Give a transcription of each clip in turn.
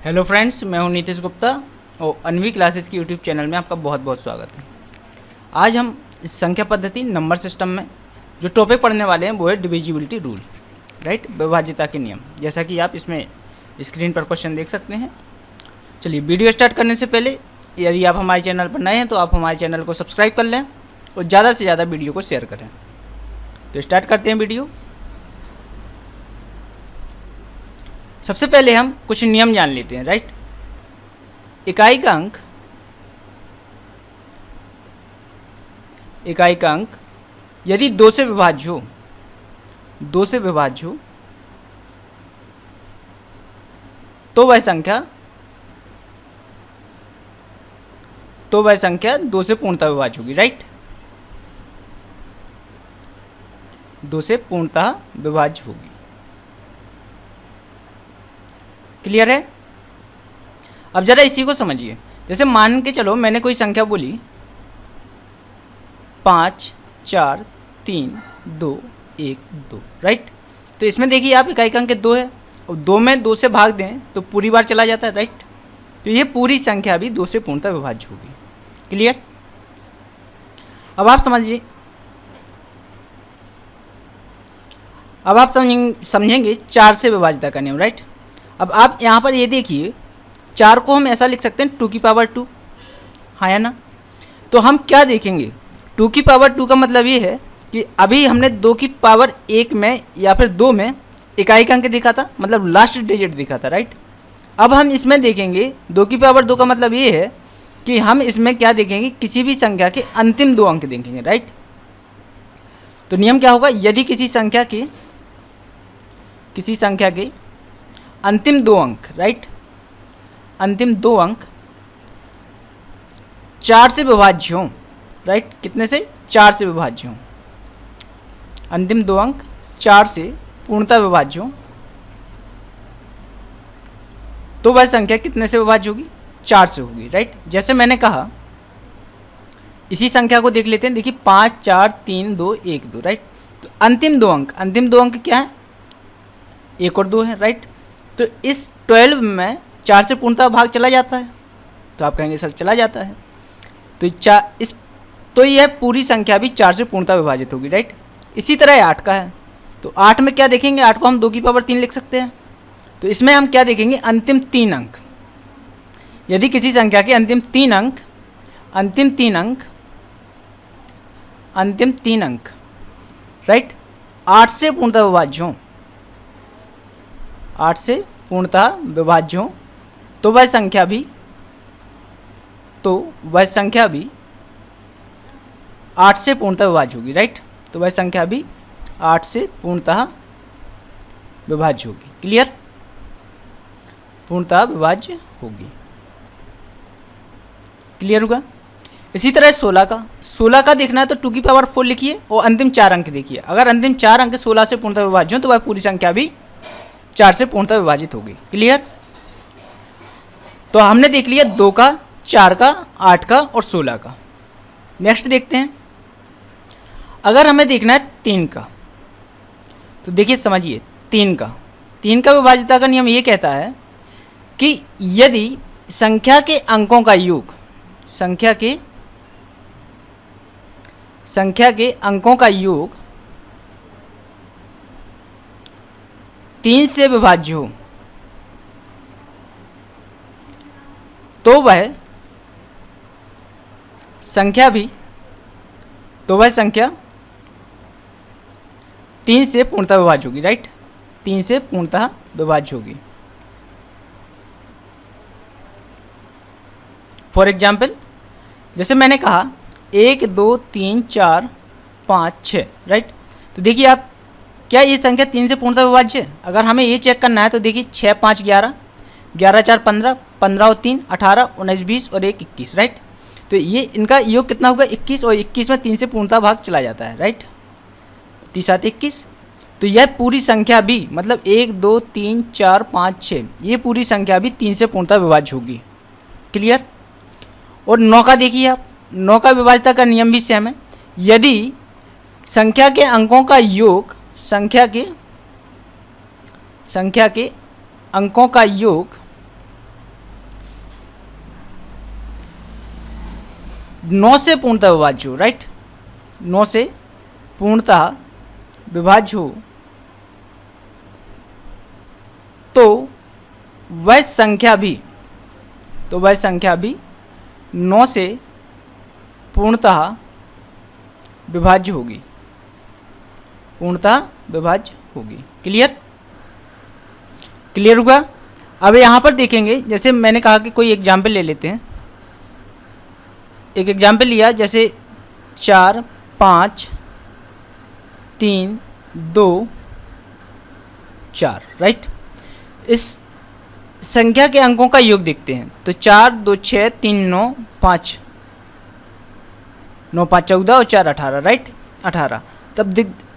Hello friends, मैं हूं नीतीश गुप्ता और अनवी क्लासेस की यूट्यूब चैनल में आपका बहुत बहुत स्वागत है। आज हम इस संख्या पद्धति नंबर सिस्टम में जो टॉपिक पढ़ने वाले हैं वो है डिविजिबिलिटी रूल, राइट, विभाज्यता के नियम। जैसा कि आप इसमें स्क्रीन पर क्वेश्चन देख सकते हैं। चलिए, वीडियो स्टार्ट करने से पहले यदि आप हमारे चैनल पर नए हैं तो आप हमारे चैनल को सब्सक्राइब कर लें और ज़्यादा से ज़्यादा वीडियो को शेयर करें। तो स्टार्ट करते हैं वीडियो। सबसे पहले हम कुछ नियम जान लेते हैं, राइट। इकाई का अंक यदि दो से विभाज्य हो तो वह संख्या दो से पूर्णतः विभाज्य होगी, राइट। दो से पूर्णतः विभाज्य होगी। क्लियर है? अब जरा इसी को समझिए। जैसे मान के चलो मैंने कोई संख्या बोली 5 4 3 2 1 2, राइट। तो इसमें देखिए आप इकाई का अंक 2 है और 2 में 2 से भाग दें तो पूरी बार चला जाता है, राइट। तो ये पूरी संख्या भी 2 से पूर्णतः विभाज्य होगी। क्लियर? अब आप समझिए, अब आप समझेंगे 4 से विभाज्यता का नियम, राइट। अब आप यहाँ पर ये देखिए, 4 को हम ऐसा लिख सकते हैं 2 की पावर 2, हाँ या ना। तो हम क्या देखेंगे, 2 की पावर 2 का मतलब ये है कि अभी हमने 2 की पावर 1 में या फिर 2 में इकाई का अंक दिखा था, मतलब लास्ट डिजिट दिखा था, राइट। अब हम इसमें देखेंगे 2 की पावर 2 का मतलब ये है कि हम इसमें क्या देखेंगे, किसी भी संख्या के अंतिम 2 अंक देखेंगे, राइट। तो नियम क्या होगा, यदि किसी संख्या के अंतिम 2 अंक, राइट, अंतिम 2 अंक 4 से विभाज्य हों, राइट। कितने से? 4 से विभाज्य हों। अंतिम 2 अंक 4 से पूर्णतः विभाज्य हों तो वह संख्या कितने से विभाज्य होगी? 4 से होगी, राइट। जैसे मैंने कहा, इसी संख्या को देख लेते हैं। देखिए 5 4 3 2 1 2, राइट। तो अंतिम दो अंक क्या है? 1 और 2 है, राइट। तो इस 12 में 4 से पूर्णतः भाग चला जाता है, तो आप कहेंगे सर चला जाता है। तो यह पूरी संख्या भी 4 से पूर्णतः विभाजित होगी, राइट। इसी तरह 8 का है। तो 8 में क्या देखेंगे, 8 को हम 2 की पावर 3 लिख सकते हैं। तो इसमें हम क्या देखेंगे, अंतिम 3 अंक। यदि किसी संख्या के अंतिम 3 अंक, राइट, 8 से पूर्णतः विभाज्य हों, 8 से पूर्णतः विभाज्य हों तो वह संख्या भी 8 से पूर्णतः विभाज्य होगी, राइट। तो वह संख्या भी 8 से पूर्णतः विभाज्य होगी। क्लियर? पूर्णतः विभाज्य होगी। क्लियर होगा? इसी तरह 16 का देखना है तो 2 की पावर 4 लिखिए और अंतिम 4 अंक देखिए। अगर अंतिम 4 अंक 16 से पूर्णतः विभाज्य हो तो वह पूरी संख्या भी 4 से पूर्णतः विभाजित होगी। क्लियर? तो हमने देख लिया 2 का, 4 का, 8 का और 16 का। नेक्स्ट देखते हैं, अगर हमें देखना है 3 का, तो देखिए समझिए 3 का विभाज्यता का नियम ये कहता है कि यदि संख्या के अंकों का योग, संख्या के अंकों का योग 3 से विभाज्य हो तो वह संख्या 3 से पूर्णतः विभाज्य होगी, राइट। 3 से पूर्णतः विभाज्य होगी। फॉर एग्जाम्पल, जैसे मैंने कहा 1 2 3 4 5 6, राइट। तो देखिए आप, क्या ये संख्या 3 से पूर्णतः विभाज्य है? अगर हमें ये चेक करना है तो देखिए 6 5 11, 11 4 15, 15 और 3 18, 19 20 और 1 21, राइट। तो ये इनका योग कितना होगा? 21, और 21 में 3 से पूर्णतः भाग चला जाता है, राइट। 30 7 21। तो यह पूरी संख्या भी, मतलब 1 2 3 4 5 6, ये पूरी संख्या भी 3 से पूर्णतः विभाज्य होगी। क्लियर? और 9 का देखिए आप, 9 का विभाज्यता का नियम भी सेम है। यदि संख्या के अंकों का योग संख्या के अंकों का योग 9 से पूर्णतः विभाज्य हो, राइट, 9 से पूर्णतः विभाज्य हो तो वह संख्या भी 9 से पूर्णतः विभाज्य होगी, क्लियर होगा। अब यहाँ पर देखेंगे, जैसे मैंने कहा कि कोई एग्जाम्पल ले लेते हैं। एक एग्जाम्पल लिया, जैसे 4 5 3 2 4, राइट। इस संख्या के अंकों का योग देखते हैं तो 4 2 6 3 9 5 9 5 14 और 4 18, राइट, 18।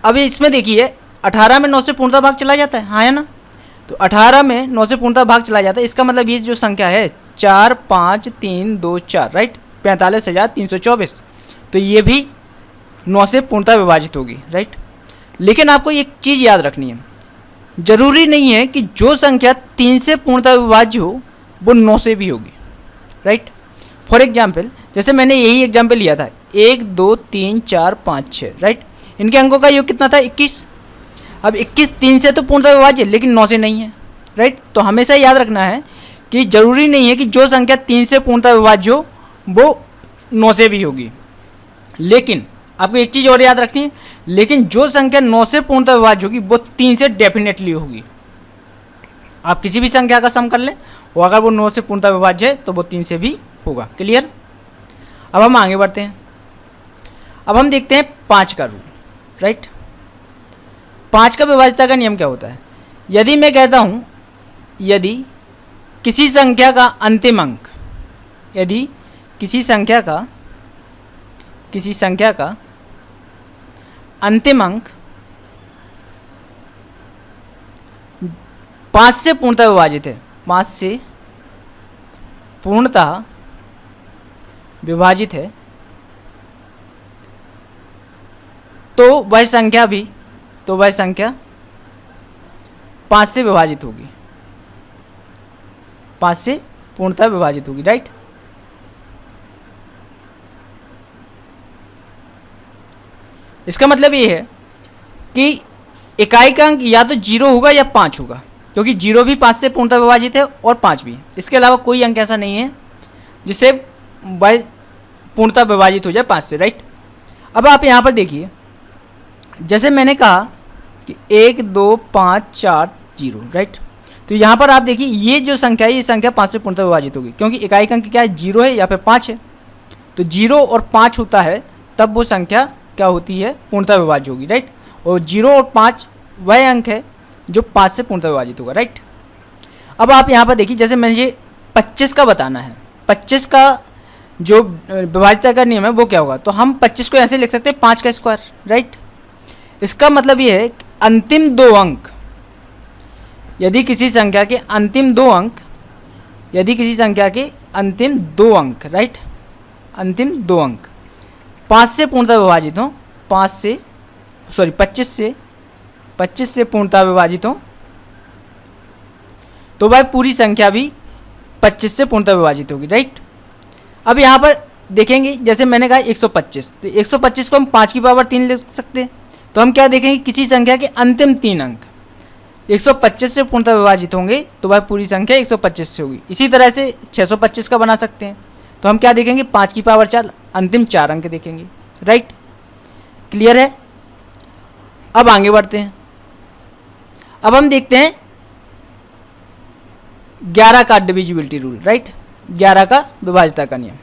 अब इसमें देखिए 18 में 9 से पूर्णतः भाग चला जाता है, हाँ है ना। तो 18 में 9 से पूर्णतः भाग चला जाता है, इसका मतलब ये जो संख्या है 4 5 3 2 4, राइट, 45,324, तो ये भी 9 से पूर्णतः विभाजित होगी, राइट। लेकिन आपको एक चीज़ याद रखनी है, जरूरी नहीं है कि जो संख्या 3 से पूर्णतः विभाज्य हो वो 9 से भी होगी, राइट। फॉर एग्जाम्पल, जैसे मैंने यही एग्जाम्पल लिया था 1 2 3 4 5 6, राइट, इनके अंकों का योग कितना था 21। अब 21 3 से तो पूर्णतः विभाज्य लेकिन 9 से नहीं है, राइट। तो हमेशा याद रखना है कि जरूरी नहीं है कि जो संख्या 3 से पूर्णतः विभाज्य हो वो 9 से भी होगी। लेकिन आपको एक चीज़ और याद रखनी है, लेकिन जो संख्या 9 से पूर्णतः विभाज्य होगी वो 3 से डेफिनेटली होगी। आप किसी भी संख्या का सम कर लें, और अगर वो 9 से पूर्णतः विभाज्य है तो वो 3 से भी होगा, क्लियर। अब हम आगे बढ़ते हैं। अब हम देखते हैं 5 का रूल, राइट। 5 का विभाज्यता का नियम क्या होता है? यदि मैं कहता हूँ यदि किसी संख्या का अंतिम अंक, यदि किसी संख्या का अंतिम अंक 5 से पूर्णतः विभाजित है, 5 से पूर्णतः विभाजित है, तो वह संख्या 5 से विभाजित होगी, 5 से पूर्णतः विभाजित होगी, राइट। इसका मतलब ये है कि इकाई का अंक या तो 0 होगा या 5 होगा, क्योंकि 0 भी 5 से पूर्णतः विभाजित है और 5 भी। इसके अलावा कोई अंक ऐसा नहीं है जिससे वह पूर्णतः विभाजित हो जाए 5 से, राइट। अब आप यहाँ पर देखिए, जैसे मैंने कहा कि 1 2 5 4 0, राइट। तो यहाँ पर आप देखिए ये जो संख्या है ये संख्या 5 से पूर्णतः विभाजित होगी, क्योंकि इकाई का अंक क्या है 0 है या फिर 5 है। तो 0 और 5 होता है तब वो संख्या क्या होती है, पूर्णतः विभाज्य होगी, राइट। और 0 और 5 वह अंक है जो 5 से पूर्णतः विभाजित होगा, राइट। अब आप यहाँ पर देखिए, जैसे मुझे 25 का बताना है, 25 का जो विभाज्यता का नियम है वो क्या होगा, तो हम 25 को ऐसे लिख सकते हैं 5 का स्क्वायर, राइट। इसका मतलब ये है कि अंतिम 2 अंक, यदि किसी संख्या के अंतिम 2 अंक, राइट, अंतिम 2 अंक 5 से पूर्णतः विभाजित हो, 25 से पूर्णतः विभाजित हो, तो वह पूरी संख्या भी 25 से पूर्णतः विभाजित होगी, राइट। अब यहाँ पर देखेंगे, जैसे मैंने कहा 125, तो 125 को हम 5 की पावर 3 लिख सकते हैं। तो हम क्या देखेंगे, किसी संख्या के अंतिम 3 अंक 125 से पूर्णतः विभाजित होंगे तो वह पूरी संख्या 125 से होगी। इसी तरह से 625 का बना सकते हैं, तो हम क्या देखेंगे 5 की पावर 4 अंतिम 4 अंक देखेंगे, राइट, क्लियर है। अब आगे बढ़ते हैं। अब हम देखते हैं 11 का डिविजिबिलिटी रूल, राइट, 11 का विभाज्यता का नियम।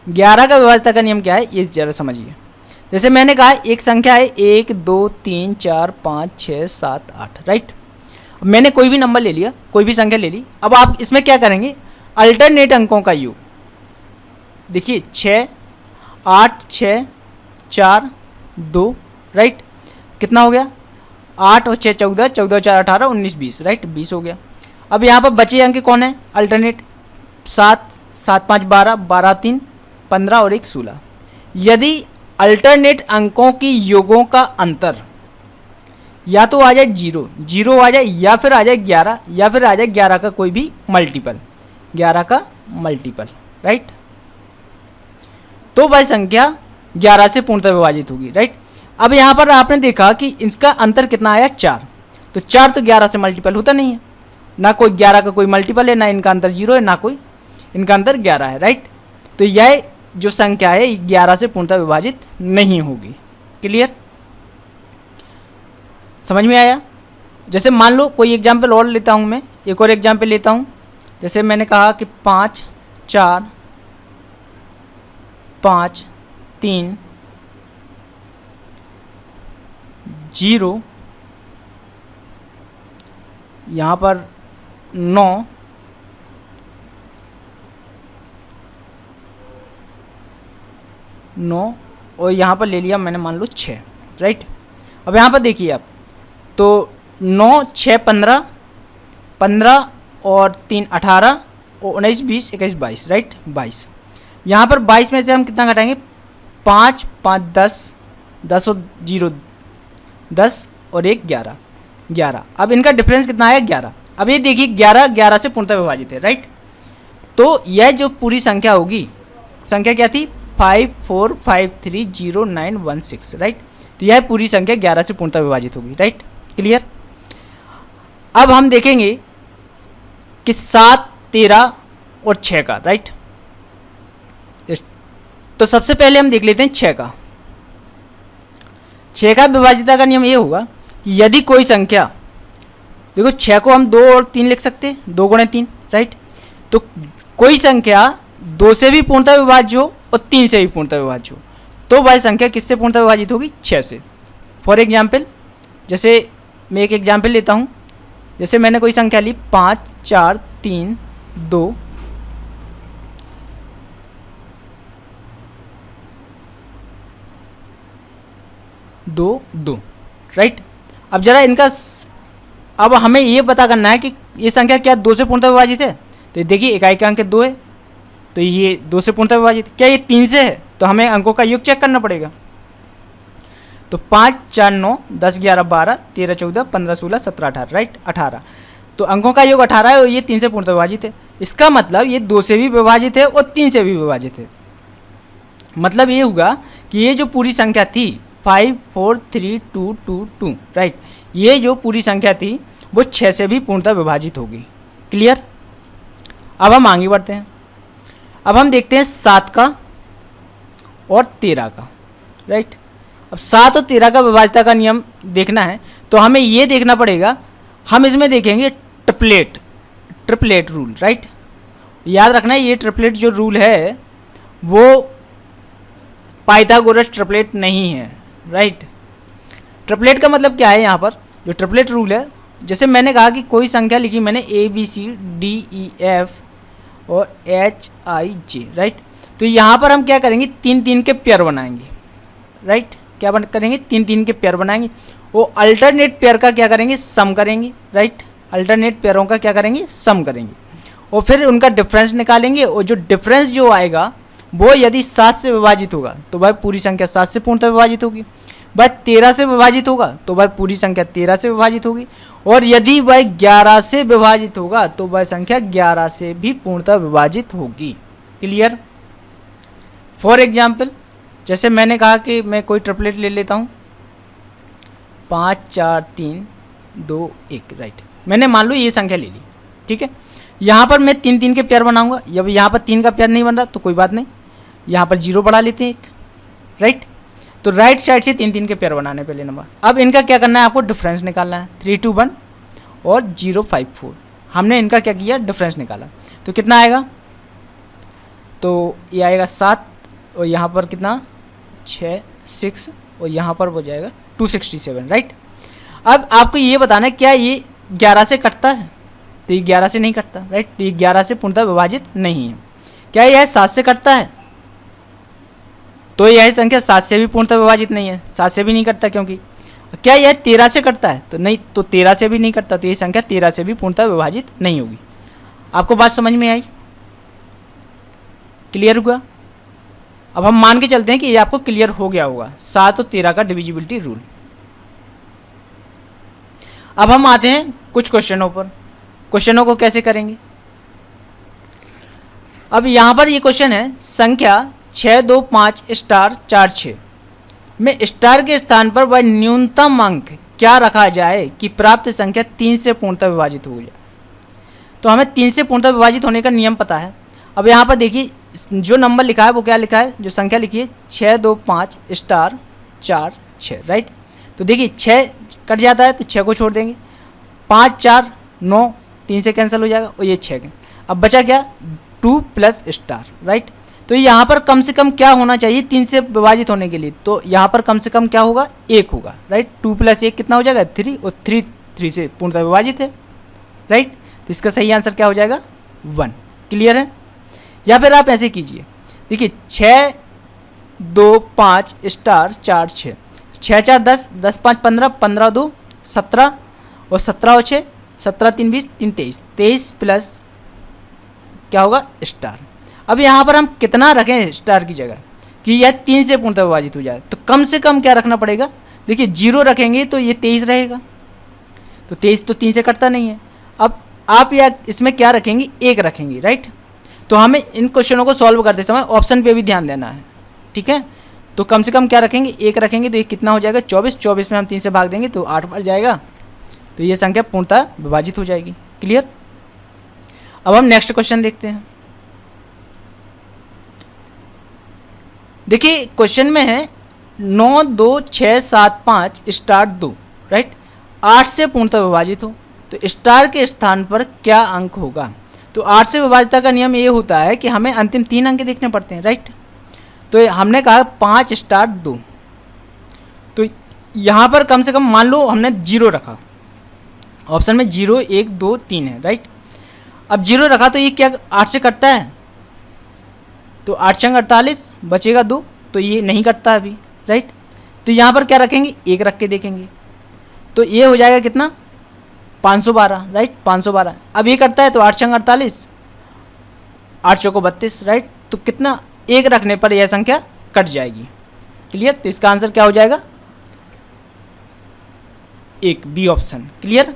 11 का विभाज्यता का नियम क्या है ये जरा समझिए। जैसे मैंने कहा एक संख्या है 1 2 3 4 5 6 7 8, राइट। मैंने कोई भी नंबर ले लिया, कोई भी संख्या ले ली। अब आप इसमें क्या करेंगे, अल्टरनेट अंकों का योग देखिए, 6 8 6 4 2, राइट, कितना हो गया 8 और 6 14, 14 और 4 18, 19 20, राइट, 20 हो गया। अब यहाँ पर बचे अंक कौन है अल्टरनेट, 7 7 5 12, 12 3 15 और 1 16। यदि अल्टरनेट अंकों की योगों का अंतर, या तो आ जाए 0 आ जाए, या फिर आ जाए 11, या फिर आ जाए 11 का कोई भी मल्टीपल, 11 का मल्टीपल, राइट। तो वह संख्या 11 से पूर्णतः विभाजित होगी, राइट। अब यहाँ पर आपने देखा कि इसका अंतर कितना आया, 4। तो 4 तो 11 से मल्टीपल होता नहीं है, ना कोई 11 का कोई मल्टीपल है, ना इनका अंतर 0 है, ना कोई इनका अंतर 11 है, राइट। तो यह जो संख्या है 11 से पूर्णतः विभाजित नहीं होगी। क्लियर, समझ में आया। जैसे मान लो कोई एग्जाम्पल और लेता हूँ, मैं एक और एग्जाम्पल लेता हूँ। जैसे मैंने कहा कि 5 4 5 3 0, यहाँ पर 9 9 और यहाँ पर ले लिया मैंने मान लो 6, राइट। अब यहाँ पर देखिए आप, तो 9 6 15 15 और 3 18 और 19 20 21 22, राइट, 22। यहाँ पर 22 में से हम कितना घटाएंगे, 5 5 10 10 और 0 10 और 1 11 11। अब इनका डिफरेंस कितना आया, 11। अब ये देखिए 11 11 से पूर्णतः विभाजित है, राइट। तो यह जो पूरी संख्या होगी, संख्या क्या थी, 5 4 5 3 0 9 1 6, राइट। तो यह पूरी संख्या 11 से पूर्णतः विभाजित होगी, राइट। क्लियर। अब हम देखेंगे कि 7 13 और 6 का, राइट। तो सबसे पहले हम देख लेते हैं 6 का। 6 का विभाजिता का नियम ये होगा कि यदि कोई संख्या, देखो 6 को हम 2 और 3 लिख सकते हैं, 2 गुणे 3, राइट। तो कोई संख्या 2 से भी पूर्णतः विभाज्य हो और 3 से भी पूर्णतः विभाज्य हो, तो वह संख्या किससे पूर्णतः विभाजित होगी, 6 से। फॉर एग्जाम्पल, जैसे मैं एक एग्जाम्पल लेता हूँ। जैसे मैंने कोई संख्या ली 5 4 3 2 2 2, राइट। अब जरा इनका अब हमें ये पता करना है कि ये संख्या क्या 2 से पूर्णतः विभाजित है। तो देखिए इकाई का अंक 2 है, तो ये 2 से पूर्णतः विभाजित। क्या ये 3 से है, तो हमें अंकों का योग चेक करना पड़ेगा। तो 5 4 9 10 11 12 13 14 15 16 17 18, राइट, 18। तो अंकों का योग 18 है और ये 3 से पूर्णतः विभाजित है। इसका मतलब ये 2 से भी विभाजित है और 3 से भी विभाजित है। मतलब ये होगा कि ये जो पूरी संख्या थी 5 4 3 2 2 2, राइट, ये जो पूरी संख्या थी वो 6 से भी पूर्णतः विभाजित होगी। क्लियर। अब हम आगे बढ़ते हैं। अब हम देखते हैं 7 का और 13 का, राइट। अब 7 और 13 का विभाजिता का नियम देखना है, तो हमें ये देखना पड़ेगा, हम इसमें देखेंगे ट्रिपलेट रूल, राइट। याद रखना ये ट्रिपलेट जो रूल है वो पाइथागोरस ट्रिपलेट नहीं है, राइट। ट्रिपलेट का मतलब क्या है, यहाँ पर जो ट्रिपलेट रूल है, जैसे मैंने कहा कि कोई संख्या लिखी मैंने ABC D E F और H I J, राइट। तो यहाँ पर हम क्या करेंगे, 3 3 के पेयर बनाएंगे, राइट। क्या करेंगे, 3 3 के पेयर बनाएंगे। वो अल्टरनेट पेयर का क्या करेंगे, सम करेंगे, राइट। अल्टरनेट पेयरों का क्या करेंगे, सम करेंगे, और फिर उनका डिफरेंस निकालेंगे। और जो डिफरेंस जो आएगा वो यदि 7 से विभाजित होगा तो भाई पूरी संख्या 7 से पूर्णतः विभाजित होगी। भाई 13 से विभाजित होगा तो भाई पूरी संख्या 13 से विभाजित होगी। और यदि वह 11 से विभाजित होगा तो वह संख्या 11 से भी पूर्णतः विभाजित होगी। क्लियर। फॉर एग्जाम्पल, जैसे मैंने कहा कि मैं कोई ट्रिपलेट ले लेता हूँ, 5 4 3 2 1, राइट। मैंने मान लो ये संख्या ले ली, ठीक है। यहाँ पर मैं 3 3 के पेयर बनाऊंगा। जब यहाँ पर 3 का पेयर नहीं बन रहा तो कोई बात नहीं, यहाँ पर 0 बढ़ा लेते हैं एक, राइट। तो राइट साइड से 3 3 के पेयर बनाने पहले नंबर। अब इनका क्या करना है, आपको डिफरेंस निकालना है। 3 2 1 और 0 5 4, हमने इनका क्या किया, डिफरेंस निकाला। तो कितना आएगा, तो ये आएगा 7 और यहाँ पर कितना 6 6 और यहाँ पर हो जाएगा 267, राइट। अब आपको ये बताना है क्या ये 11 से कटता है, तो ये 11 से नहीं कटता, राइट। तो ये 11 से पूर्णतः विभाजित नहीं है। क्या यह 7 से कटता है, तो यह संख्या 7 से भी पूर्णतः विभाजित नहीं है, 7 से भी नहीं कटता। क्योंकि क्या यह 13 से कटता है, तो नहीं, तो 13 से भी नहीं कटता। तो ये संख्या 13 से भी पूर्णतः विभाजित नहीं होगी। आपको बात समझ में आई, क्लियर हुआ। अब हम मान के चलते हैं कि ये आपको क्लियर हो गया होगा, 7 और 13 का डिविजिबिलिटी रूल। अब हम आते हैं कुछ क्वेश्चनों पर। क्वेश्चनों को कैसे करेंगे, अब यहाँ पर ये क्वेश्चन है संख्या 625 स्टार 46 में स्टार के स्थान पर वह न्यूनतम अंक क्या रखा जाए कि प्राप्त संख्या 3 से पूर्णतः विभाजित हो जाए। तो हमें 3 से पूर्णतः विभाजित होने का नियम पता है। अब यहाँ पर देखिए जो नंबर लिखा है वो क्या लिखा है, जो संख्या लिखी है 625 स्टार 46, राइट। तो देखिए 6 कट जाता है तो 6 को छोड़ देंगे, 5 4 9, 3 से कैंसिल हो जाएगा और ये 6 के, अब बचा क्या 2 प्लस स्टार, राइट। तो यहाँ पर कम से कम क्या होना चाहिए 3 से विभाजित होने के लिए, तो यहाँ पर कम से कम क्या होगा 1 होगा, राइट। 2 प्लस 1 कितना हो जाएगा 3, और 3 से पूर्णतः विभाजित है, राइट। तो इसका सही आंसर क्या हो जाएगा 1। क्लियर है। या फिर आप ऐसे कीजिए, देखिए 6 2 5 स्टार 4 6, 6 4 10, 10 5 15, 15 2 17, और 17 और 6 17 3 20, 3 23, 23 प्लस क्या होगा स्टार। अब यहाँ पर हम कितना रखें स्टार की जगह कि यह 3 से पूर्णतः विभाजित हो जाए, तो कम से कम क्या रखना पड़ेगा, देखिए 0 रखेंगे तो ये 23 रहेगा, तो 23 तो 3 से कटता नहीं है। अब आप या इसमें क्या रखेंगे 1 रखेंगे, राइट। तो हमें इन क्वेश्चनों को सॉल्व करते समय ऑप्शन पे भी ध्यान देना है, ठीक है। तो कम से कम क्या रखेंगे 1 रखेंगे, तो ये कितना हो जाएगा 24, 24 में हम 3 से भाग देंगे तो 8 बढ़ जाएगा, तो ये संख्या पूर्णतः विभाजित हो जाएगी। क्लियर। अब हम नेक्स्ट क्वेश्चन देखते हैं। देखिए क्वेश्चन में है 9 2 6 7 5 स्टार 2, राइट। 8 से पूर्णतः विभाजित हो तो स्टार के स्थान पर क्या अंक होगा। तो 8 से विभाजिता का नियम ये होता है कि हमें अंतिम 3 अंक देखने पड़ते हैं, राइट। तो हमने कहा 5 स्टार 2, तो यहाँ पर कम से कम मान लो हमने 0 रखा, ऑप्शन में 0 1 2 3 है, राइट। अब 0 रखा तो ये क्या 8 से कटता है, तो 8 छंग 48 बचेगा 2, तो ये नहीं कटता अभी, राइट। तो यहाँ पर क्या रखेंगे 1 रख के देखेंगे, तो ये हो जाएगा कितना 512, राइट 512। अब ये कटता है तो 8 छंग 48, 8 चौको 32, राइट। तो कितना 1 रखने पर यह संख्या कट जाएगी। क्लियर। तो इसका आंसर क्या हो जाएगा 1, बी ऑप्शन। क्लियर।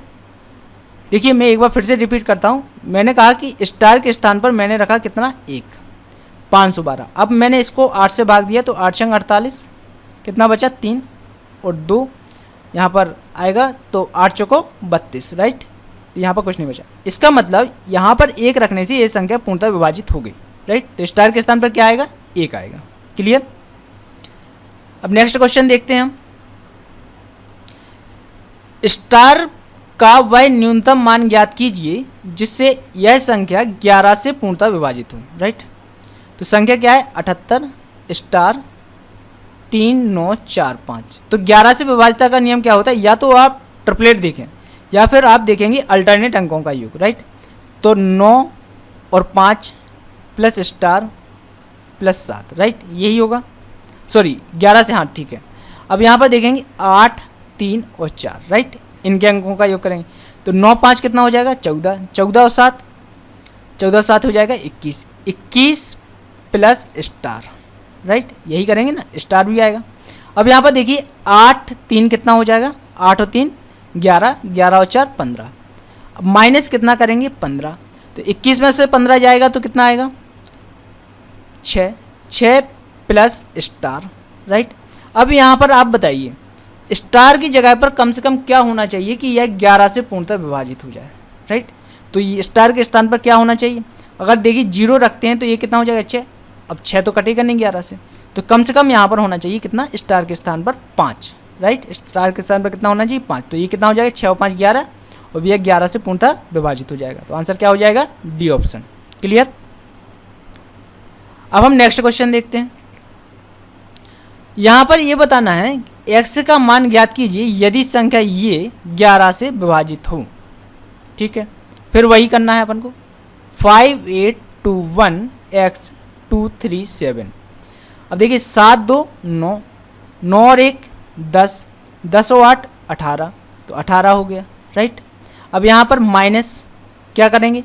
देखिए मैं एक बार फिर से रिपीट करता हूँ, मैंने कहा कि स्टार के स्थान पर मैंने रखा कितना 1, 512। अब मैंने इसको 8 से भाग दिया तो 8 छंग 48, कितना बचा 3 और 2 यहाँ पर आएगा, तो 8 चौको 32, राइट। तो यहाँ पर कुछ नहीं बचा, इसका मतलब यहाँ पर 1 रखने से ये संख्या पूर्णतः विभाजित हो गई, राइट। तो स्टार के स्थान पर क्या आएगा 1 आएगा। क्लियर। अब नेक्स्ट क्वेश्चन देखते हैं हम। स्टार का वह न्यूनतम मान ज्ञात कीजिए जिससे यह संख्या 11 से पूर्णतः विभाजित हो, राइट। तो संख्या क्या है 78 स्टार 3 9 4 5। तो 11 से विभाजिता का नियम क्या होता है, या तो आप ट्रिपलेट देखें या फिर आप देखेंगे अल्टरनेट अंकों का योग, राइट। तो 9 और 5 प्लस स्टार प्लस 7, राइट, यही होगा। सॉरी 11 से, हाँ ठीक है। अब यहाँ पर देखेंगे 8 3 और 4, राइट, इनके अंकों का योग करेंगे तो 9 5 कितना हो जाएगा 14, 14 और 7, 14 7 हो जाएगा 21, 21 प्लस स्टार, राइट, यही करेंगे ना, स्टार भी आएगा। अब यहाँ पर देखिए 8 3 कितना हो जाएगा, 8 और 3 11, 11 और 4 15, अब माइनस कितना करेंगे 15, तो 21 में से 15 जाएगा तो कितना आएगा 6, 6 प्लस स्टार, राइट। अब यहाँ पर आप बताइए स्टार की जगह पर कम से कम क्या होना चाहिए कि यह 11 से पूर्णतः विभाजित हो जाए, राइट। तो ये स्टार के स्थान पर क्या होना चाहिए, अगर देखिए 0 रखते हैं तो ये कितना हो जाएगा 6, अब 6 तो कटेगा नहीं 11 से, तो कम से कम यहाँ पर होना चाहिए कितना स्टार के स्थान पर 5, राइट। स्टार के स्थान पर कितना होना चाहिए 5, तो ये कितना हो जाएगा 6 और 5 11, और यह 11 से पूर्णतः विभाजित हो जाएगा। तो आंसर क्या हो जाएगा डी ऑप्शन। क्लियर। अब हम नेक्स्ट क्वेश्चन देखते हैं। यहाँ पर यह बताना है x का मान ज्ञात कीजिए यदि संख्या ये 11 से विभाजित हो, ठीक है। फिर वही करना है अपन को 5 8 2 1 x 2 3 7। अब देखिए 7 2 9, 9 और 1 10, 10 और 8 18, तो 18 हो गया, राइट। अब यहाँ पर माइनस क्या करेंगे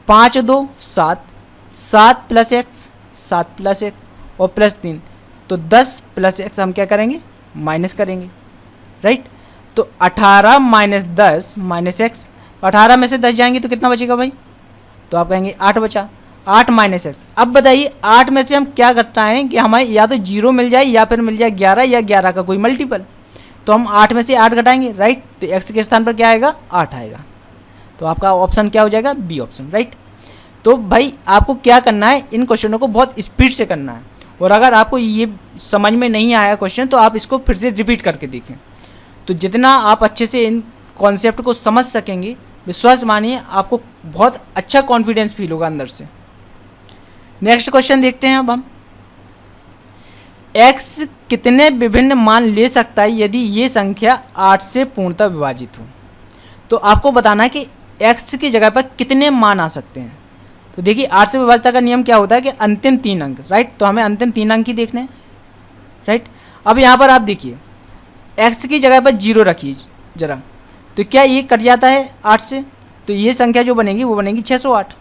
5 2 7, 7 प्लस एक्स 7 प्लस एक्स और प्लस 3, तो 10 प्लस एक्स हम क्या करेंगे माइनस करेंगे, राइट। तो 18 माइनस 10 माइनस एक्स, 18 में से 10 जाएंगे तो कितना बचेगा भाई, तो आप कहेंगे 8 बचा, 8 माइनस एक्स। अब बताइए 8 में से हम क्या घटाएं कि हमें या तो 0 मिल जाए या फिर मिल जाए 11 या 11 का कोई मल्टीपल। तो हम 8 में से 8 घटाएंगे, राइट। तो एक्स के स्थान पर क्या आएगा, 8 आएगा। तो आपका ऑप्शन क्या हो जाएगा, बी ऑप्शन, राइट। तो भाई आपको क्या करना है, इन क्वेश्चनों को बहुत स्पीड से करना है। और अगर आपको ये समझ में नहीं आया क्वेश्चन तो आप इसको फिर से रिपीट करके देखें। तो जितना आप अच्छे से इन कॉन्सेप्ट को समझ सकेंगे, विश्वास मानिए आपको बहुत अच्छा कॉन्फिडेंस फील होगा अंदर से। नेक्स्ट क्वेश्चन देखते हैं अब हम। x कितने विभिन्न मान ले सकता है यदि ये संख्या 8 से पूर्णतः विभाजित हो। तो आपको बताना है कि x की जगह पर कितने मान आ सकते हैं। तो देखिए 8 से विभाज्यता का नियम क्या होता है कि अंतिम 3 अंक, राइट। तो हमें अंतिम 3 अंक ही देखने हैं, राइट। अब यहाँ पर आप देखिए x की जगह पर 0 रखिए जरा, तो क्या ये कट जाता है 8 से, तो ये संख्या जो बनेगी वो बनेगी 608।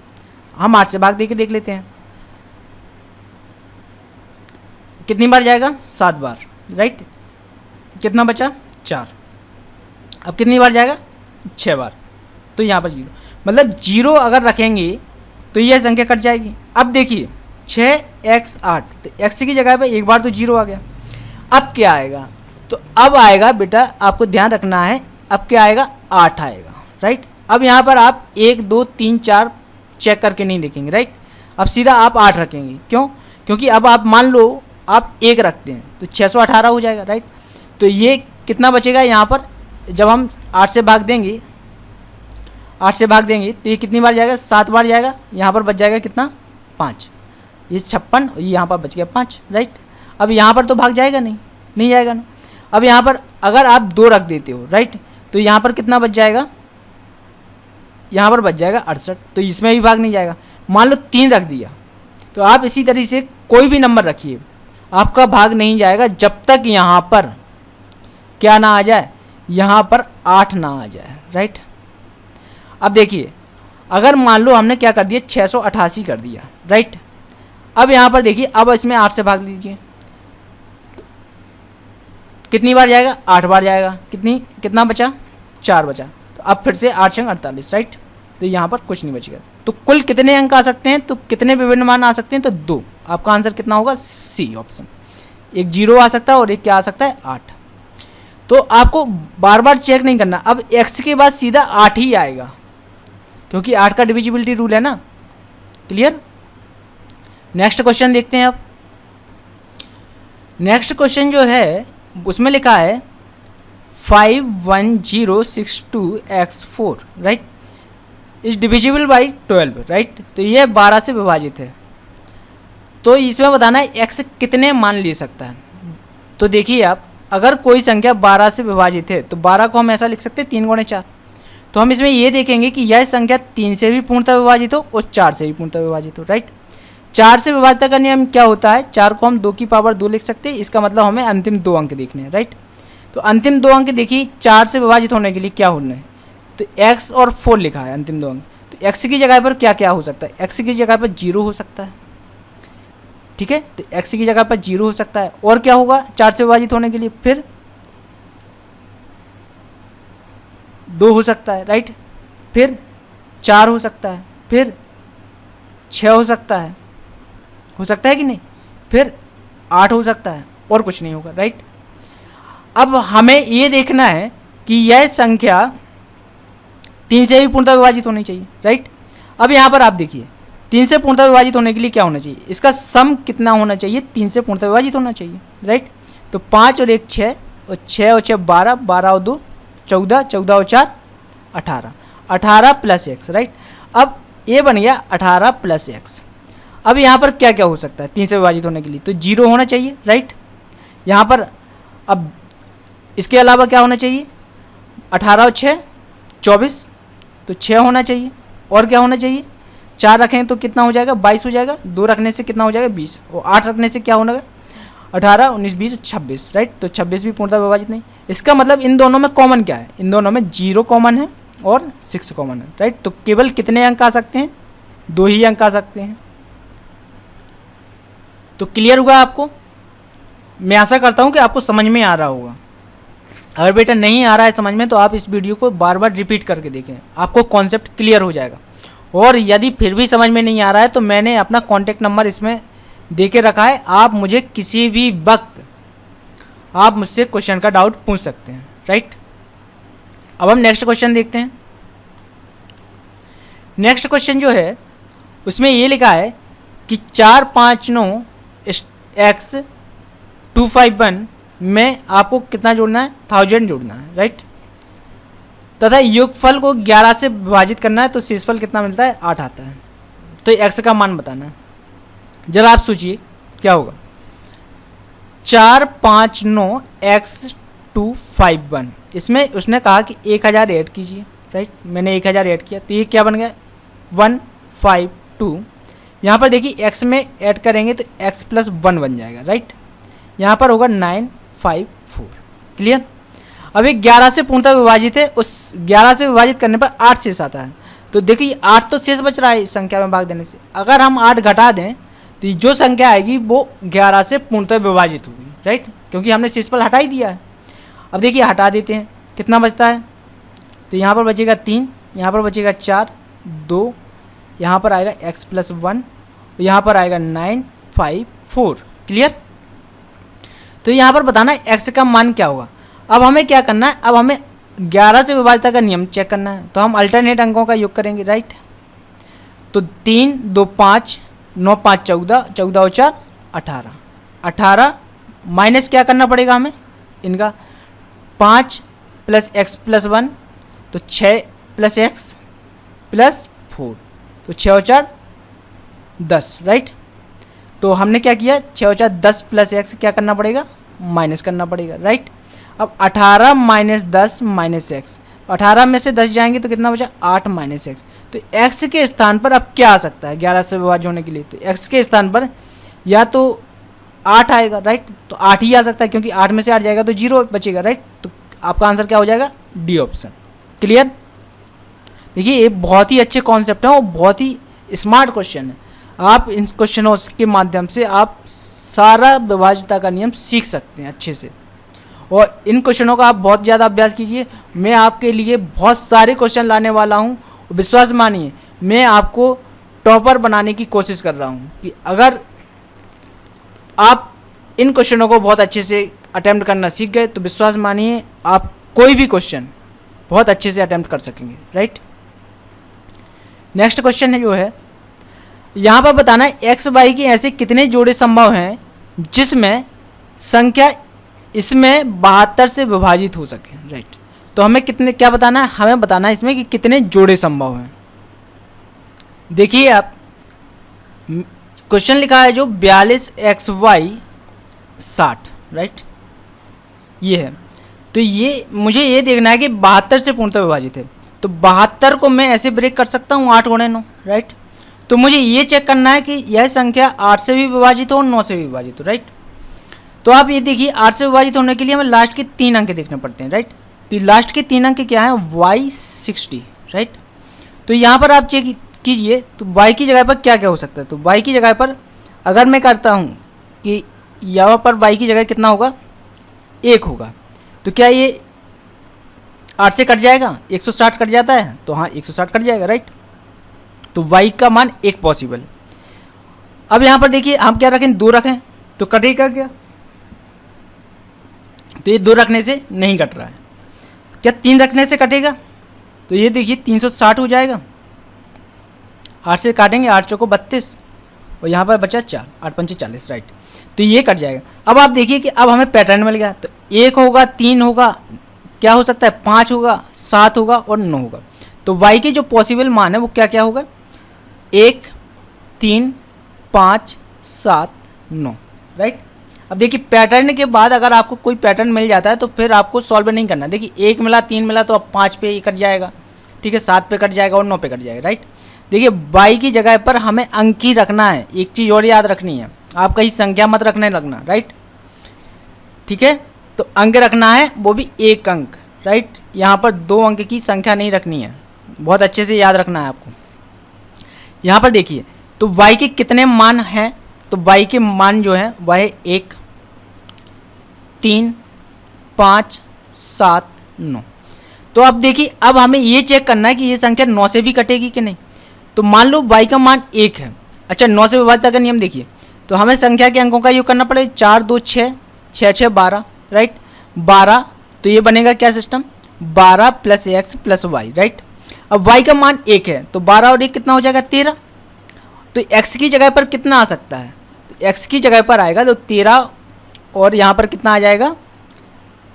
हम 8 से भाग दे के देख लेते हैं कितनी बार जाएगा, 7 बार, राइट। कितना बचा, 4। अब कितनी बार जाएगा, 6 बार। तो यहाँ पर 0, मतलब 0 अगर रखेंगे तो यह संख्या कट जाएगी। अब देखिए 6x8, तो x की जगह पे एक बार तो 0 आ गया। अब क्या आएगा, तो अब आएगा बेटा, आपको ध्यान रखना है, अब क्या आएगा, 8 आएगा, राइट। अब यहाँ पर आप 1 2 3 4 चेक करके नहीं देखेंगे, राइट। अब सीधा आप 8 रखेंगे, क्यों, क्योंकि अब आप मान लो आप 1 रखते हैं तो 618 हो जाएगा, राइट। तो ये कितना बचेगा यहाँ पर, जब हम 8 से भाग देंगे, 8 से भाग देंगे तो ये कितनी बार जाएगा, 7 बार जाएगा। यहाँ पर बच जाएगा कितना, 5। ये 56 और यहाँ पर बच गया 5, राइट। अब यहाँ पर तो भाग जाएगा नहीं जाएगा ना। अब यहाँ पर अगर आप 2 रख देते हो, राइट, तो यहाँ पर कितना बच जाएगा, यहाँ पर बच जाएगा 68। तो इसमें भी भाग नहीं जाएगा। मान लो 3 रख दिया, तो आप इसी तरीके से कोई भी नंबर रखिए, आपका भाग नहीं जाएगा जब तक यहाँ पर क्या ना आ जाए, यहाँ पर 8 ना आ जाए, राइट। अब देखिए अगर मान लो हमने क्या कर दिया, 688 कर दिया, राइट। अब यहाँ पर देखिए, अब इसमें 8 से भाग लीजिए, तो कितनी बार जाएगा, 8 बार जाएगा। कितना बचा, 4 बचा। तो अब फिर से 8 × 48, राइट। तो यहाँ पर कुछ नहीं बचेगा। तो कुल कितने अंक आ सकते हैं, तो कितने विभिन्न मान आ सकते हैं, तो 2। आपका आंसर कितना होगा, सी ऑप्शन। एक 0 आ सकता है और एक क्या आ सकता है, 8। तो आपको बार बार चेक नहीं करना। अब x के बाद सीधा 8 ही आएगा, क्योंकि 8 का डिविजिबिलिटी रूल है ना। क्लियर। नेक्स्ट क्वेश्चन देखते हैं। अब नेक्स्ट क्वेश्चन जो है उसमें लिखा है 51062x4, right, is divisible by 12, right. तो ये 12 से विभाजित है। तो इसमें बताना है x कितने मान ले सकता है। तो देखिए आप, अगर कोई संख्या 12 से विभाजित है तो 12 को हम ऐसा लिख सकते हैं 3 × 4। तो हम इसमें ये देखेंगे कि यह संख्या 3 से भी पूर्णतः विभाजित हो और 4 से भी पूर्णतः विभाजित हो, राइट। 4 से विभाजित का नियम क्या होता है, 4 को हम 2 की पावर 2 लिख सकते हैं। इसका मतलब हमें अंतिम 2 अंक देखने हैं, राइट। तो अंतिम 2 अंक देखिए 4 से विभाजित होने के लिए क्या होना है, तो x और 4 लिखा है अंतिम 2 अंक। तो x की जगह पर क्या क्या हो सकता है, x की जगह पर 0 हो सकता है, ठीक है। तो x की जगह पर 0 हो सकता है। और क्या होगा 4 से विभाजित होने के लिए, फिर 2 हो सकता है, राइट। फिर 4 हो सकता है, फिर 6 हो सकता है कि नहीं, फिर 8 हो सकता है, और कुछ नहीं होगा, राइट। अब हमें ये देखना है कि यह संख्या 3 से भी पूर्णतः विभाजित होनी चाहिए, राइट। अब यहाँ पर आप देखिए 3 से पूर्णतः विभाजित होने के लिए क्या होना चाहिए, इसका सम कितना होना चाहिए, 3 से पूर्णतः विभाजित होना चाहिए, राइट। तो 5 और 1 6 और 6 और 6 12, 12 और 2 14, 14 और 4 18, 18 प्लस x, राइट। अब ये बन गया 18 प्लस x। अब यहाँ पर क्या क्या हो सकता है 3 से विभाजित होने के लिए, तो 0 होना चाहिए, राइट। यहाँ पर अब इसके अलावा क्या होना चाहिए, 18 और 6 24, तो 6 होना चाहिए। और क्या होना चाहिए, 4 रखें तो कितना हो जाएगा, 22 हो जाएगा। 2 रखने से कितना हो जाएगा, 20। और 8 रखने से क्या होगा, 18 19 20 26, राइट। तो 26 भी पूर्णतः विभाजित नहीं। इसका मतलब इन दोनों में कॉमन क्या है, इन दोनों में 0 कॉमन है और 6 कॉमन है, राइट। तो केवल कितने अंक आ सकते हैं, 2 ही अंक आ सकते हैं। तो क्लियर हुआ आपको, मैं आशा करता हूं कि आपको समझ में आ रहा होगा। अगर बेटा नहीं आ रहा है समझ में तो आप इस वीडियो को बार बार रिपीट करके देखें, आपको कॉन्सेप्ट क्लियर हो जाएगा। और यदि फिर भी समझ में नहीं आ रहा है तो मैंने अपना कॉन्टैक्ट नंबर इसमें दे के रखा है, आप मुझे किसी भी वक्त आप मुझसे क्वेश्चन का डाउट पूछ सकते हैं, राइट। अब हम नेक्स्ट क्वेश्चन देखते हैं। नेक्स्ट क्वेश्चन जो है उसमें ये लिखा है कि 459 x 251 में आपको कितना जोड़ना है, 1000 जोड़ना है, राइट। तथा योगफल को 11 से विभाजित करना है तो शेषफल कितना मिलता है, 8 आता है। तो x का मान बताना है। जरा आप सोचिए क्या होगा। 459 x 251, इसमें उसने कहा कि 1000 ऐड कीजिए, राइट। मैंने 1000 ऐड किया तो ये क्या बन गया, 152। यहाँ पर देखिए x में ऐड करेंगे तो x + 1 बन जाएगा, राइट। यहाँ पर होगा 954। क्लियर। अब ये 11 से पूर्णतः विभाजित है, उस 11 से विभाजित करने पर 8 शेष आता है। तो देखिए 8 तो शेष बच रहा है इस संख्या में भाग देने से। अगर हम 8 घटा दें तो जो संख्या आएगी वो 11 से पूर्णतः विभाजित होगी, राइट, क्योंकि हमने शेषफल हटा ही दिया है। अब देखिए हटा देते हैं, कितना बचता है, तो यहाँ पर बचेगा 3, यहाँ पर बचेगा 4, 2, यहाँ पर आएगा x + 1, यहाँ पर आएगा 954। क्लियर। तो यहाँ पर बताना है x का मान क्या होगा। अब हमें क्या करना है, अब हमें 11 से विभाजित का नियम चेक करना है। तो हम अल्टरनेट अंकों का योग करेंगे, राइट। तो 3, 2, 5, 9, 5, 14, 14 और 4 18, 18 माइनस क्या करना पड़ेगा हमें इनका, 5 + x + 1 तो 6 + x + 4 तो 6 और 4 10, राइट। तो हमने क्या किया, 6 और 4 10 + x क्या करना पड़ेगा, माइनस करना पड़ेगा, राइट। अब 18 - 10 - x, 18 में से 10 जाएंगे तो कितना बचा, 8 - x। तो x के स्थान पर अब क्या आ सकता है 11 से विभाज्य होने के लिए, तो x के स्थान पर या तो 8 आएगा, राइट। तो 8 ही आ सकता है क्योंकि 8 में से 8 जाएगा तो 0 बचेगा, राइट। तो आपका आंसर क्या हो जाएगा, डी ऑप्शन। क्लियर। देखिए ये बहुत ही अच्छे कॉन्सेप्ट हैं और बहुत ही स्मार्ट क्वेश्चन है। आप इन क्वेश्चनों के माध्यम से आप सारा विभाज्यता का नियम सीख सकते हैं अच्छे से, और इन क्वेश्चनों का आप बहुत ज़्यादा अभ्यास कीजिए। मैं आपके लिए बहुत सारे क्वेश्चन लाने वाला हूँ, विश्वास मानिए मैं आपको टॉपर बनाने की कोशिश कर रहा हूँ कि अगर आप इन क्वेश्चनों को बहुत अच्छे से अटेम्प्ट करना सीख गए तो विश्वास मानिए आप कोई भी क्वेश्चन बहुत अच्छे से अटेम्प्ट कर सकेंगे, राइट। नेक्स्ट क्वेश्चन है जो है यहाँ पर बताना है एक्स वाई के ऐसे कितने जोड़े संभव हैं जिसमें संख्या इसमें 72 से विभाजित हो सके, राइट। तो हमें कितने क्या बताना है, हमें बताना है इसमें कि कितने जोड़े संभव हैं। देखिए आप क्वेश्चन लिखा है जो 42xy 60, राइट, ये है। तो ये मुझे ये देखना है कि 72 से पूर्णतः विभाजित है। तो 72 को मैं ऐसे ब्रेक कर सकता हूँ 8 × 9, राइट। तो मुझे ये चेक करना है कि यह संख्या 8 से भी विभाजित हो और 9 से भी विभाजित हो, राइट। तो आप ये देखिए 8 से विभाजित होने के लिए हमें लास्ट के 3 अंक देखने पड़ते हैं, राइट। तो लास्ट के 3 अंक क्या है, y60, राइट। तो यहाँ पर आप चेक कीजिए तो y की जगह पर क्या क्या हो सकता है। तो y की जगह पर अगर मैं करता हूँ कि यहाँ पर y की जगह कितना होगा, 1 होगा, तो क्या ये 8 से कट जाएगा, 160 कट जाता है, तो हाँ 160 कट जाएगा, राइट। तो y का मान 1 पॉसिबल है। अब यहाँ पर देखिए हम क्या रखें, 2 रखें तो कटेगा क्या, तो ये 2 रखने से नहीं कट रहा है। क्या 3 रखने से कटेगा, तो ये देखिए 360 हो जाएगा, 8 से काटेंगे, 8 चौको 32 और यहाँ पर बचा 4, 8 पंचे 40, राइट। तो ये कट जाएगा। अब आप देखिए कि अब हमें पैटर्न मिल गया। तो 1 होगा, 3 होगा, क्या हो सकता है 5 होगा, 7 होगा और 9 होगा। तो y के जो पॉसिबल मान है वो क्या क्या होगा, 1, 3, 5, 7, 9, राइट। अब देखिए पैटर्न के बाद अगर आपको कोई पैटर्न मिल जाता है तो फिर आपको सॉल्व नहीं करना। देखिए 1 मिला, 3 मिला तो अब 5 पे कट जाएगा, ठीक है, 7 पे कट जाएगा और 9 पे कट जाएगा, राइट। देखिए y की जगह पर हमें अंक ही रखना है। एक चीज़ और याद रखनी है, आप कहीं संख्या मत रखने लगना, राइट, ठीक है। तो अंक रखना है, वो भी 1 अंक, राइट। यहाँ पर 2 अंक की संख्या नहीं रखनी है, बहुत अच्छे से याद रखना है आपको। यहाँ पर देखिए तो y के कितने मान हैं, तो y के मान जो है वह है 1, 3, 5, 7 9। तो अब देखिए, अब हमें ये चेक करना है कि ये संख्या 9 से भी कटेगी कि नहीं। तो मान लो y का मान 1 है। अच्छा, 9 से विभाज्यता का नियम देखिए, तो हमें संख्या के अंकों का योग करना पड़ेगा। 4 2 6, 6 6 12, राइट। 12, तो ये बनेगा क्या सिस्टम, 12 + x + y, राइट। अब y का मान 1 है, तो 12 और 1 कितना हो जाएगा, 13। तो x की जगह पर कितना आ सकता है, तो x की जगह पर आएगा तो 13, और यहाँ पर कितना आ जाएगा,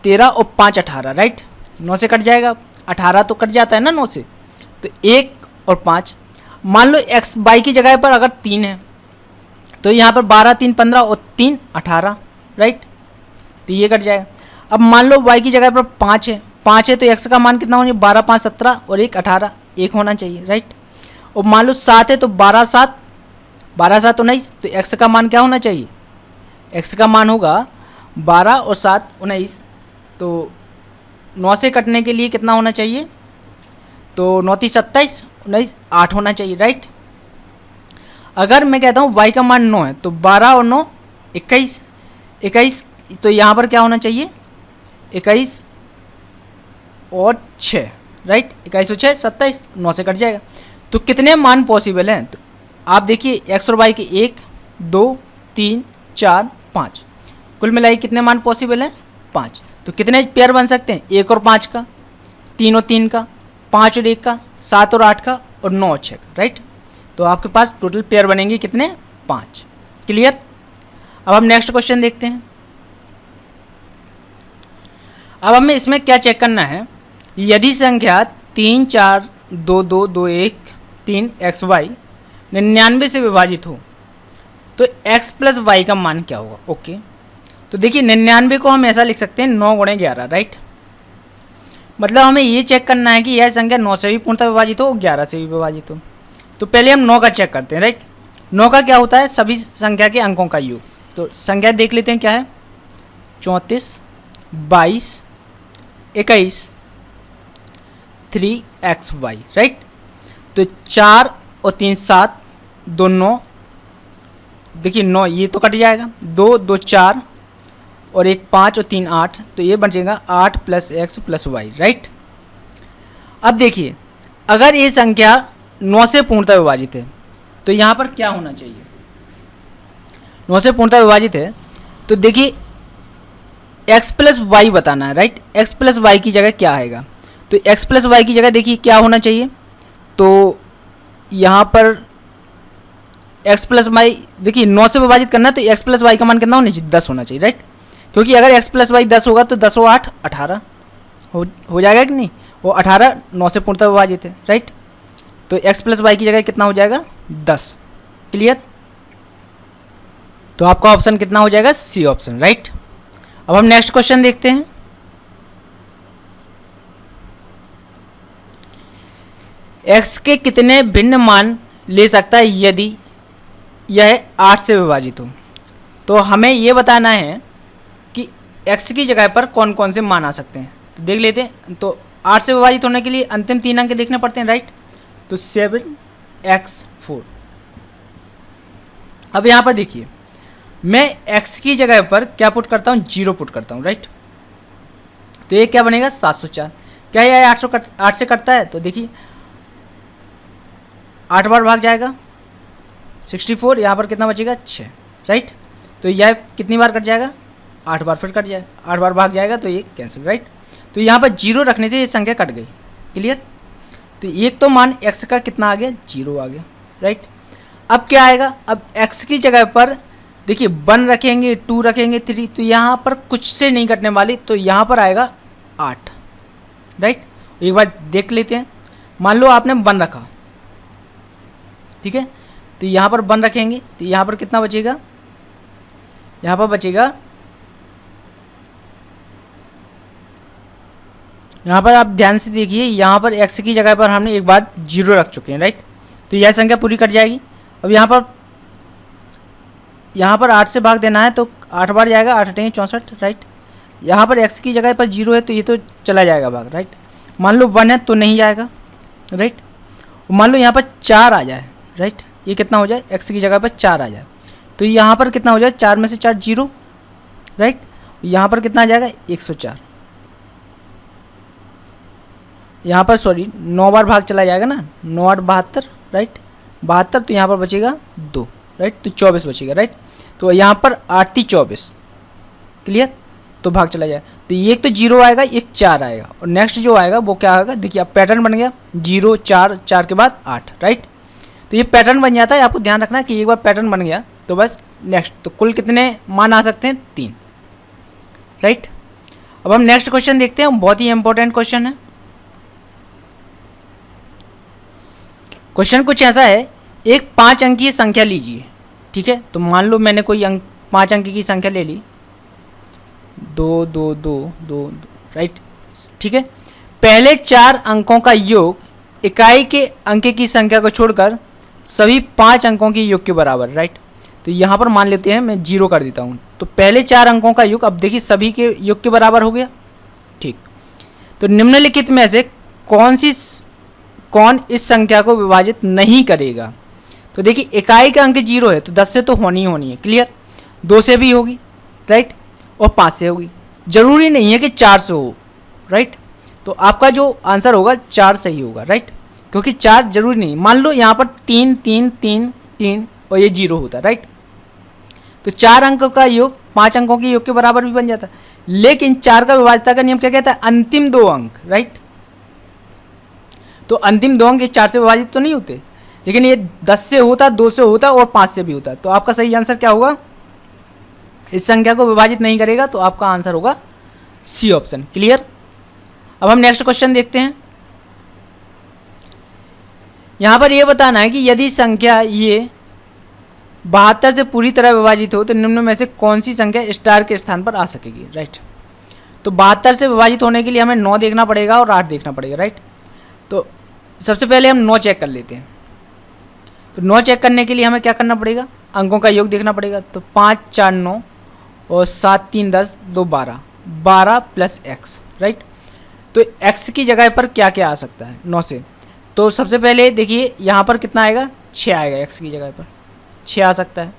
13 और 5 18, राइट। 9 से कट जाएगा, 18 तो कट जाता है ना 9 से, तो 1 और 5। मान लो x y की जगह पर अगर 3 है, तो यहाँ पर 12 3 15 और 3 18, राइट, तो ये कट जाएगा। अब मान लो y की जगह पर 5 है, 5 है तो x का मान कितना होना चाहिए, 12 5 17 और 1 18, 1 होना चाहिए, राइट। और मान लो 7 है तो 12 7 19, तो x का मान क्या होना चाहिए, x का मान होगा 12 और 7 19। तो 9 से कटने के लिए कितना होना चाहिए, तो 9 3 27 19 8 होना चाहिए, राइट। अगर मैं कहता हूँ y का मान 9 है, तो 12 और 9 21, 21, तो यहाँ पर क्या होना चाहिए, 21 और 6, राइट। 21 और 6 27, 9 से कट जाएगा। तो कितने मान पॉसिबल हैं, तो आप देखिए x और y के 1 2 3 4 5, कुल मिलाइए कितने मान पॉसिबल हैं, 5। तो कितने पेयर बन सकते हैं, 1 और 5 का, 3 और 3 का, 5 और 1 का, 7 और 8 का, और 9 और 6 का, राइट। तो आपके पास टोटल पेयर बनेंगे कितने, 5। क्लियर। अब हम नेक्स्ट क्वेश्चन देखते हैं। अब हमें इसमें क्या चेक करना है, यदि संख्या 3 4 2 2 2 1 3 xy 99 से विभाजित हो तो x + y का मान क्या होगा। ओके, तो देखिए 99 को हम ऐसा लिख सकते हैं 9 × 11, राइट। मतलब हमें ये चेक करना है कि यह संख्या 9 से भी पूर्णतः विभाजित हो, 11 से भी विभाजित हो। तो पहले हम 9 का चेक करते हैं, राइट। 9 का क्या होता है, सभी संख्या के अंकों का योग। तो संख्या देख लेते हैं क्या है, 34 22 21 3xy, राइट। तो 4 और 3 7 2 9, देखिए 9 ये तो कट जाएगा, 2 2 4 और 1 5 और 3 8, तो ये बन जाएगा 8 + x + y, राइट। अब देखिए, अगर ये संख्या 9 से पूर्णतः विभाजित है तो यहाँ पर क्या होना चाहिए, 9 से पूर्णतः विभाजित है तो देखिए x + y बताना है, राइट। x + y की जगह क्या आएगा, तो x + y की जगह देखिए क्या होना चाहिए, तो यहाँ पर x + y, देखिए 9 से विभाजित करना है तो x + y का मान कितना होना चाहिए, 10 होना चाहिए, राइट। क्योंकि अगर x + y 10 होगा तो 10 और 8 18 हो जाएगा कि नहीं, वो 18 9 से पूर्णतः विभाजित है, राइट। तो x + y की जगह कितना हो जाएगा, 10। क्लियर। तो आपका ऑप्शन कितना हो जाएगा, सी ऑप्शन, राइट। अब हम नेक्स्ट क्वेश्चन देखते हैं। x के कितने भिन्न मान ले सकता है यदि यह 8 से विभाजित हो। तो हमें यह बताना है कि x की जगह पर कौन कौन से मान आ सकते हैं, तो देख लेते हैं। तो 8 से विभाजित होने के लिए अंतिम 3 अंक देखने पड़ते हैं, राइट। तो 7x4। अब यहाँ पर देखिए, मैं x की जगह पर क्या पुट करता हूँ, 0 पुट करता हूँ, राइट। तो ये क्या बनेगा, 704। क्या यह 8 से कटता है, तो देखिए 8 बार भाग जाएगा 64, यहाँ पर कितना बचेगा, 6, राइट। तो यह कितनी बार कट जाएगा, 8 बार फिर कट जाएगा, 8 बार भाग जाएगा तो ये कैंसिल, राइट। तो यहाँ पर 0 रखने से ये संख्या कट गई। क्लियर। तो एक तो मान x का कितना आ गया, 0 आ गया, राइट। अब क्या आएगा, अब x की जगह पर देखिए 1 रखेंगे, 2 रखेंगे, 3, तो यहाँ पर कुछ से नहीं कटने वाली, तो यहाँ पर आएगा 8, राइट। एक बार देख लेते हैं। मान लो आपने 1 रखा, ठीक है, तो यहाँ पर 1 रखेंगे तो यहाँ पर कितना बचेगा, यहाँ पर बचेगा, यहाँ पर आप ध्यान से देखिए, यहाँ पर x की जगह पर हमने एक बार 0 रख चुके हैं, राइट। तो यह संख्या पूरी कट जाएगी। अब यहाँ पर 8 से भाग देना है तो 8 बार जाएगा, 8 8 64, राइट। यहाँ पर x की जगह पर 0 है तो ये तो चला जाएगा भाग, राइट। मान लो 1 है तो नहीं जाएगा, राइट। मान लो यहाँ पर 4 आ जाए, राइट, ये कितना हो जाए, x की जगह पर 4 आ जाए तो यहाँ पर कितना हो जाए, 4 में से 4 0, राइट। यहाँ पर कितना आ जाएगा, 104, यहाँ पर सॉरी 9 बार भाग चला जाएगा ना, 9 8 72, राइट 72, तो यहाँ पर बचेगा 2, राइट, तो 24 बचेगा, राइट। तो यहाँ पर 8 3 24, क्लियर, तो भाग चला जाए, तो एक तो 0 आएगा, एक 4 आएगा, और नेक्स्ट जो आएगा वो क्या आएगा, देखिए अब पैटर्न बन गया 0 4 4 के बाद 8, राइट। तो ये पैटर्न बन जाता है, आपको ध्यान रखना है कि एक बार पैटर्न बन गया तो बस नेक्स्ट, तो कुल कितने मान आ सकते हैं, 3, राइट। अब हम नेक्स्ट क्वेश्चन देखते हैं, बहुत ही इंपॉर्टेंट क्वेश्चन है। क्वेश्चन कुछ ऐसा है, एक 5 अंकीय संख्या लीजिए, ठीक है। तो मान लो मैंने कोई 5 अंक की संख्या ले ली, 2 2 2 2 2, राइट, ठीक है। पहले 4 अंकों का योग इकाई के अंक की संख्या को छोड़कर सभी 5 अंकों के योग के बराबर, राइट। तो यहाँ पर मान लेते हैं मैं 0 कर देता हूँ, तो पहले 4 अंकों का योग अब देखिए सभी के योग के बराबर हो गया, ठीक। तो निम्नलिखित में से कौन इस संख्या को विभाजित नहीं करेगा। तो देखिए इकाई का अंक 0 है, तो 10 से तो होनी है, क्लियर, 2 से भी होगी, राइट, और 5 से होगी, जरूरी नहीं है कि 4 से हो, राइट। तो आपका जो आंसर होगा 4 सही होगा, राइट, क्योंकि 4 जरूरी नहीं। मान लो यहाँ पर 3 3 3 3 और ये 0 होता है, राइट, तो 4 अंकों का योग 5 अंकों के योग के बराबर भी बन जाता है, लेकिन 4 का विभाज्यता का नियम क्या कहता है, अंतिम 2 अंक, राइट। तो अंतिम 2 अंक ये 4 से विभाजित तो नहीं होते, लेकिन ये 10 से होता, 2 से होता और 5 से भी होता। तो आपका सही आंसर क्या होगा, इस संख्या को विभाजित नहीं करेगा, तो आपका आंसर होगा सी ऑप्शन, क्लियर। अब हम नेक्स्ट क्वेश्चन देखते हैं। यहाँ पर यह बताना है कि यदि संख्या ये 72 से पूरी तरह विभाजित हो तो निम्न में से कौन सी संख्या स्टार के स्थान पर आ सकेगी, राइट। तो 72 से विभाजित होने के लिए हमें 9 देखना पड़ेगा और 8 देखना पड़ेगा, राइट। तो सबसे पहले हम 9 चेक कर लेते हैं। तो 9 चेक करने के लिए हमें क्या करना पड़ेगा, अंकों का योग देखना पड़ेगा। तो 5 4 9 और 7 3 10 2 12, 12 प्लस एक्स, राइट। तो x की जगह पर क्या क्या आ सकता है 9 से। तो सबसे पहले देखिए यहाँ पर कितना आएगा, 6 आएगा, x की जगह पर 6 आ सकता है।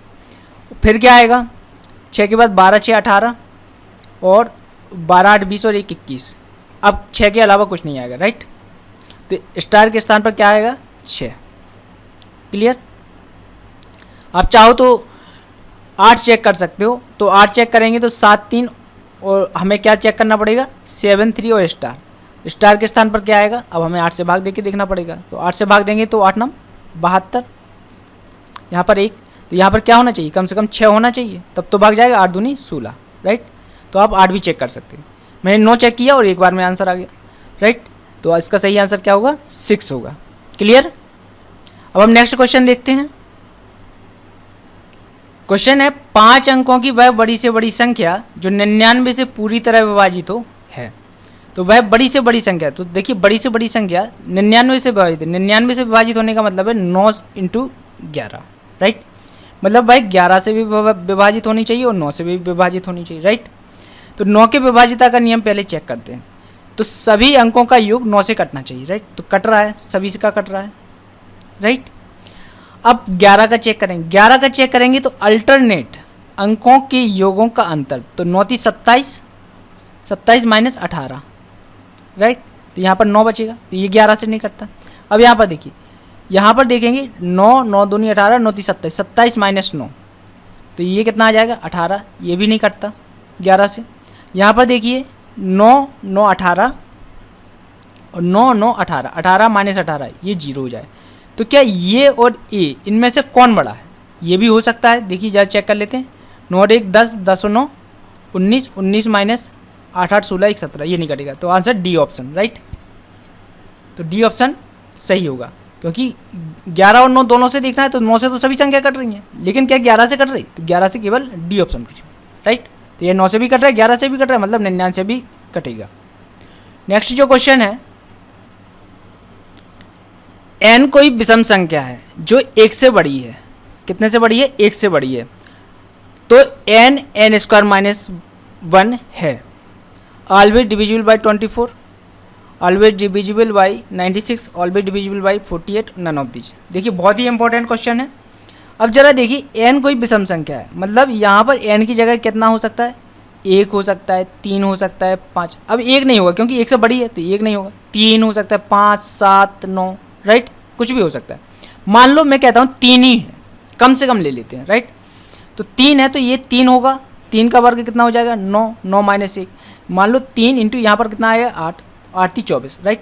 फिर क्या आएगा, 6 के बाद 12 6 18 और 12 8 20 और 1 21। अब 6 के अलावा कुछ नहीं आएगा, राइट। तो स्टार के स्थान पर क्या आएगा, 6, क्लियर। आप चाहो तो 8 चेक कर सकते हो। तो 8 चेक करेंगे तो 7 3 और हमें क्या चेक करना पड़ेगा, 7 3 और स्टार के स्थान पर क्या आएगा, अब हमें 8 से भाग दे के देखना पड़ेगा। तो 8 से भाग देंगे तो 8 9 72, यहाँ पर 1, तो यहाँ पर क्या होना चाहिए, कम से कम 6 होना चाहिए, तब तो भाग जाएगा, 8 दूनी 16, राइट। तो आप 8 भी चेक कर सकते हैं। मैंने 9 चेक किया और एक बार में आंसर आ गया, राइट। तो इसका सही आंसर क्या होगा, 6 होगा, क्लियर। अब हम नेक्स्ट क्वेश्चन देखते हैं। क्वेश्चन है 5 अंकों की वह बड़ी से बड़ी संख्या जो 99 से पूरी तरह विभाजित हो है। तो वह बड़ी से बड़ी संख्या, तो देखिए बड़ी से बड़ी संख्या 99 से विभाजित है। 99 से विभाजित होने का मतलब है 9 × 11, राइट। मतलब भाई 11 से भी विभाजित होनी चाहिए और 9 से भी विभाजित होनी चाहिए, राइट। तो 9 के विभाजिता का नियम पहले चेक करते हैं। तो सभी अंकों का योग 9 से कटना चाहिए, राइट। तो कट रहा है, सभी से का कट रहा है, राइट। अब 11 का चेक करेंगे। 11 का चेक करेंगे तो अल्टरनेट अंकों के योगों का अंतर, तो 9 3 27, 27 - 18, राइट। तो यहाँ पर 9 बचेगा, तो ये 11 से नहीं कटता। अब यहाँ पर देखिए, यहाँ पर देखेंगे 9 9 दूनी 18, 9 3 27, 27 - 9, तो ये कितना आ जाएगा, 18, ये भी नहीं कटता 11 से। यहाँ पर देखिए 9 9 18 और 9 9 18, 18 - 18, ये 0 हो जाए। तो क्या ये और ए इनमें से कौन बड़ा है, ये भी हो सकता है। देखिए जरा चेक कर लेते हैं। 9 और 1 10, 10 और 9 19, 19 - 8 8 16, 1 17, ये नहीं कटेगा। तो आंसर डी ऑप्शन, राइट। तो डी ऑप्शन सही होगा, क्योंकि 11 और 9 दोनों से देखना है, तो 9 से तो सभी संख्या कट रही हैं, लेकिन क्या 11 से कट रही, तो 11 से केवल डी ऑप्शन, राइट। तो ये 9 से भी कट रहा है, 11 से भी कट रहा है, मतलब 99 से भी कटेगा। नेक्स्ट जो क्वेश्चन है, n कोई विषम संख्या है जो 1 से बड़ी है। कितने से बड़ी है, 1 से बड़ी है। तो n n² - 1 है। Always divisible by 24, always divisible by 96, always divisible by 48, none of this. देखिए बहुत ही इंपॉर्टेंट क्वेश्चन है। अब जरा देखिए n कोई विषम संख्या है, मतलब यहाँ पर n की जगह कितना हो सकता है, 1 हो सकता है, 3 हो सकता है, 5। अब 1 नहीं होगा क्योंकि 1 से बड़ी है तो 1 नहीं होगा। 3 हो सकता है, 5, 7, 9, राइट, कुछ भी हो सकता है। मान लो मैं कहता हूँ 3 ही है, कम से कम ले लेते हैं, राइट। तो 3 है तो ये 3 होगा, 3 का वर्ग कितना हो जाएगा 9, 9 माइनस 1। मान लो 3 इंटू यहाँ पर कितना आएगा 8, 8 3 24, राइट।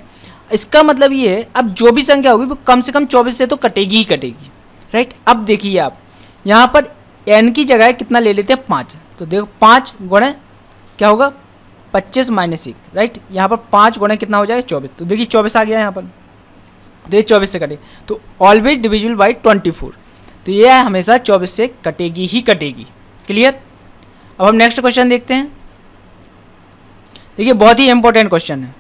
इसका मतलब ये है अब जो भी संख्या होगी वो कम से कम 24 से तो कटेगी ही कटेगी, राइट। अब देखिए आप यहाँ पर n की जगह कितना ले लेते हैं 5, तो देखो 5 गुणे क्या होगा 25 माइनस 1, राइट। यहाँ पर 5 गुणे कितना हो जाएगा 24, तो देखिए 24 आ गया यहाँ पर, देखिए 24 से कटे तो ऑलवेज डिविजिबल बाई 24, तो ये हमेशा 24 से कटेगी ही कटेगी। क्लियर। अब हम नेक्स्ट क्वेश्चन देखते हैं। देखिए बहुत ही इंपॉर्टेंट क्वेश्चन है।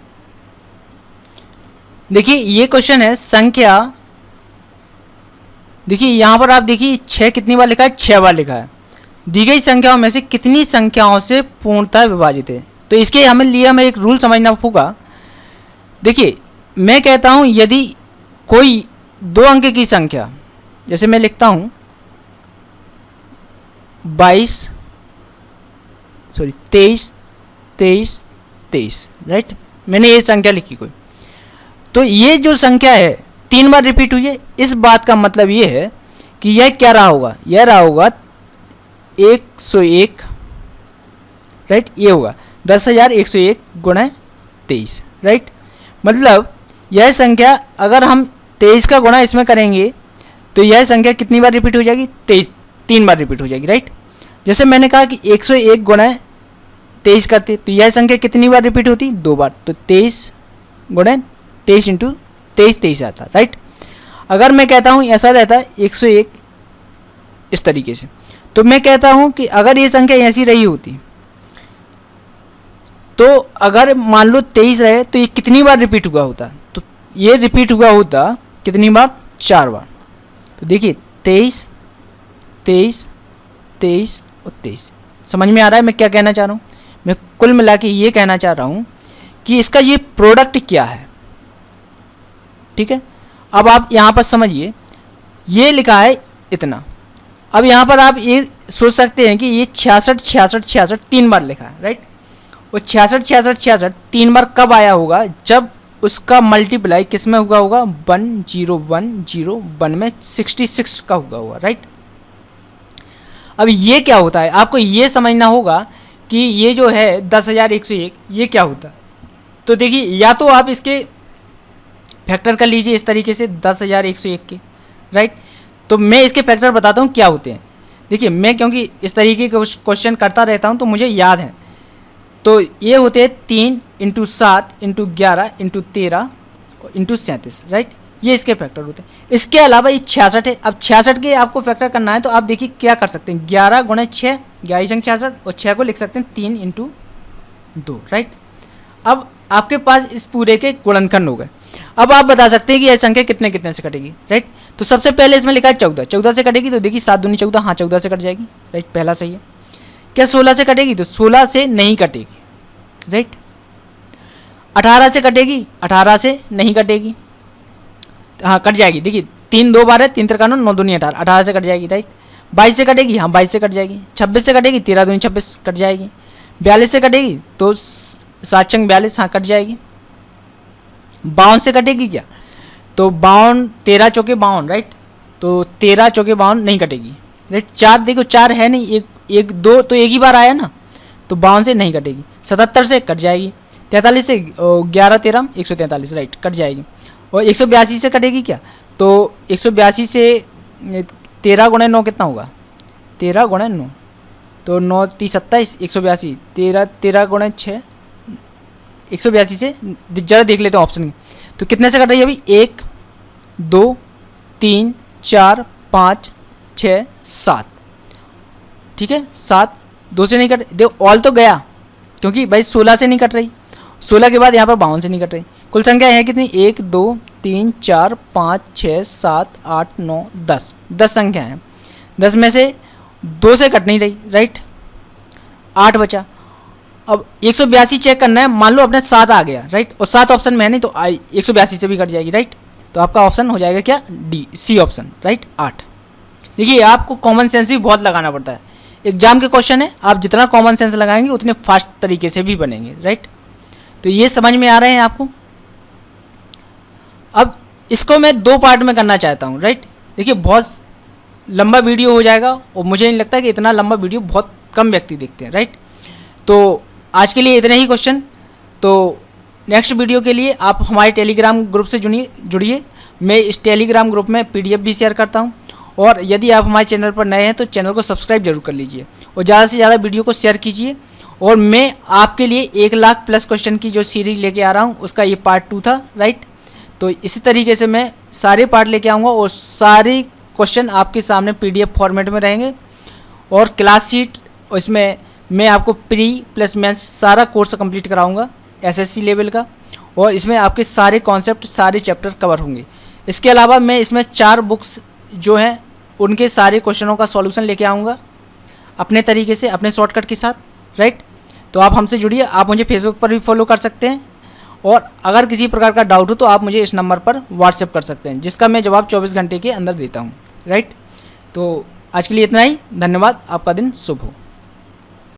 देखिए ये क्वेश्चन है संख्या, देखिए यहाँ पर आप देखिए 6 कितनी बार लिखा है, 6 बार लिखा है। दी गई संख्याओं में से कितनी संख्याओं से पूर्णतः विभाजित है, तो इसके हमें एक रूल समझना होगा। देखिए मैं कहता हूँ यदि कोई 2 अंक की संख्या, जैसे मैं लिखता हूँ 23 23, राइट, मैंने ये संख्या लिखी कोई, तो ये जो संख्या है 3 बार रिपीट हुई है। इस बात का मतलब ये है कि यह क्या रहा होगा, यह रहा होगा 101, राइट, ये होगा 10,101 गुणा 23, राइट। मतलब यह संख्या अगर हम 23 का गुणा इसमें करेंगे तो यह संख्या कितनी बार रिपीट हो जाएगी, 3 बार रिपीट हो जाएगी, राइट। जैसे मैंने कहा कि 101 गुणा 23 करते तो यह संख्या कितनी बार रिपीट होती, 2 बार, तो 23 गुणा 23 इंटू 23 आता, राइट। अगर मैं कहता हूँ ऐसा रहता है 101 इस तरीके से, तो मैं कहता हूँ कि अगर ये संख्या ऐसी रही होती तो अगर मान लो 23 रहे तो ये कितनी बार रिपीट हुआ होता, तो ये रिपीट हुआ होता कितनी बार, 4 बार। तो देखिए 23 23 23 और 23, समझ में आ रहा है मैं क्या कहना चाह रहा हूँ। मैं कुल मिला के ये कहना चाह रहा हूँ कि इसका ये प्रोडक्ट क्या है, ठीक है। अब आप यहाँ पर समझिए ये लिखा है इतना। अब यहाँ पर आप ये सोच सकते हैं कि ये 66 66 66 3 बार लिखा है, राइट। और 66 66 66 3 बार कब आया होगा, जब उसका मल्टीप्लाई किस में हुआ होगा, 10101 में 66 का हुआ होगा, राइट। अब ये क्या होता है आपको ये समझना होगा कि ये जो है 10,101 ये क्या होता है। तो देखिए या तो आप इसके फैक्टर कर लीजिए इस तरीके से 10,101 के, राइट। तो मैं इसके फैक्टर बताता हूँ क्या होते हैं। देखिए मैं क्योंकि इस तरीके के क्वेश्चन करता रहता हूँ तो मुझे याद है। तो ये होते हैं 3 × 7 × 11 × 13 × 37, राइट, ये इसके फैक्टर होते हैं। इसके अलावा ये 66 है। अब 66 के आपको फैक्टर करना है तो आप देखिए क्या कर सकते हैं, 11 × 6 11 66 और 6 को लिख सकते हैं 3 × 2, राइट। अब आपके पास इस पूरे के गुणनखंड हो गए। अब आप बता सकते हैं कि यह संख्या कितने कितने से कटेगी, राइट। तो सबसे पहले इसमें लिखा है 14 से कटेगी, तो देखिए 7 दूनी 14, हाँ 14 से कट जाएगी, राइट, पहला सही है। क्या 16 से कटेगी, तो 16 से नहीं कटेगी, राइट। 18 से कटेगी, 18 से नहीं कटेगी, हाँ कट जाएगी, देखिए 3 2 बार है, 3 3 9 दूनी 18, 18 से कट जाएगी, राइट। 22 से कटेगी, हाँ 22 से कट जाएगी। 26 से कटेगी, 13 दूनी 26 कट जाएगी। 42 से कटेगी तो 7 चंग 42, हाँ कट जाएगी। 52 से कटेगी क्या, तो 52 13 चौके 52, राइट, तो 13 चौके 52 नहीं कटेगी, राइट। 4 देखो 4 है नहीं, एक 2 तो एक ही बार आया ना, तो 52 से नहीं कटेगी। 77 से कट जाएगी। 43 से 11 13 143, राइट, कट जाएगी। और 182 से कटेगी क्या, तो 182 से 13 × 9 कितना होगा, 13 × 9, तो 9 30 27 182, 13 × 6 182 से जरा देख लेते हैं ऑप्शन, तो कितने से कट रही है अभी, 1 2 3 4 5 6 7, ठीक है, 7 2 से नहीं कट, देखो ऑल तो गया क्योंकि भाई 16 से नहीं कट रही, 16 के बाद यहाँ पर 52 से नहीं कट रही। कुल संख्या है कितनी, 1 2 3 4 5 6 7 8 9 10, 10 संख्या है। 10 में से 2 से कट नहीं रही, राइट, 8 बचा। अब 182 चेक करना है, मान लो अपने 7 आ गया, राइट, और 7 ऑप्शन में है नहीं तो 182 से भी कट जाएगी, राइट। तो आपका ऑप्शन हो जाएगा क्या, डी सी ऑप्शन, राइट, 8। देखिए आपको कॉमन सेंस भी बहुत लगाना पड़ता है, एग्जाम के क्वेश्चन है, आप जितना कॉमन सेंस लगाएंगे उतने फास्ट तरीके से भी बनेंगे, राइट। तो ये समझ में आ रहे हैं आपको। अब इसको मैं 2 पार्ट में करना चाहता हूँ, राइट। देखिए बहुत लंबा वीडियो हो जाएगा और मुझे नहीं लगता कि इतना लंबा वीडियो बहुत कम व्यक्ति देखते हैं, राइट। तो आज के लिए इतने ही क्वेश्चन। तो नेक्स्ट वीडियो के लिए आप हमारे टेलीग्राम ग्रुप से जुड़िए। मैं इस टेलीग्राम ग्रुप में PDF भी शेयर करता हूँ, और यदि आप हमारे चैनल पर नए हैं तो चैनल को सब्सक्राइब जरूर कर लीजिए और ज़्यादा से ज़्यादा वीडियो को शेयर कीजिए। और मैं आपके लिए 1 लाख प्लस क्वेश्चन की जो सीरीज लेके आ रहा हूँ उसका ये पार्ट 2 था, राइट। तो इसी तरीके से मैं सारे पार्ट लेके आऊँगा और सारे क्वेश्चन आपके सामने PDF फॉर्मेट में रहेंगे। और क्लास शीट इसमें मैं आपको प्री प्लस मेंस सारा कोर्स कंप्लीट कराऊंगा SSC लेवल का, और इसमें आपके सारे कॉन्सेप्ट सारे चैप्टर कवर होंगे। इसके अलावा मैं इसमें 4 बुक्स जो हैं उनके सारे क्वेश्चनों का सॉल्यूशन लेके आऊँगा अपने तरीके से, अपने शॉर्टकट के साथ, राइट। तो आप हमसे जुड़िए। आप मुझे फेसबुक पर भी फॉलो कर सकते हैं, और अगर किसी प्रकार का डाउट हो तो आप मुझे इस नंबर पर व्हाट्सएप कर सकते हैं, जिसका मैं जवाब 24 घंटे के अंदर देता हूँ, राइट। तो आज के लिए इतना ही। धन्यवाद। आपका दिन शुभ हो।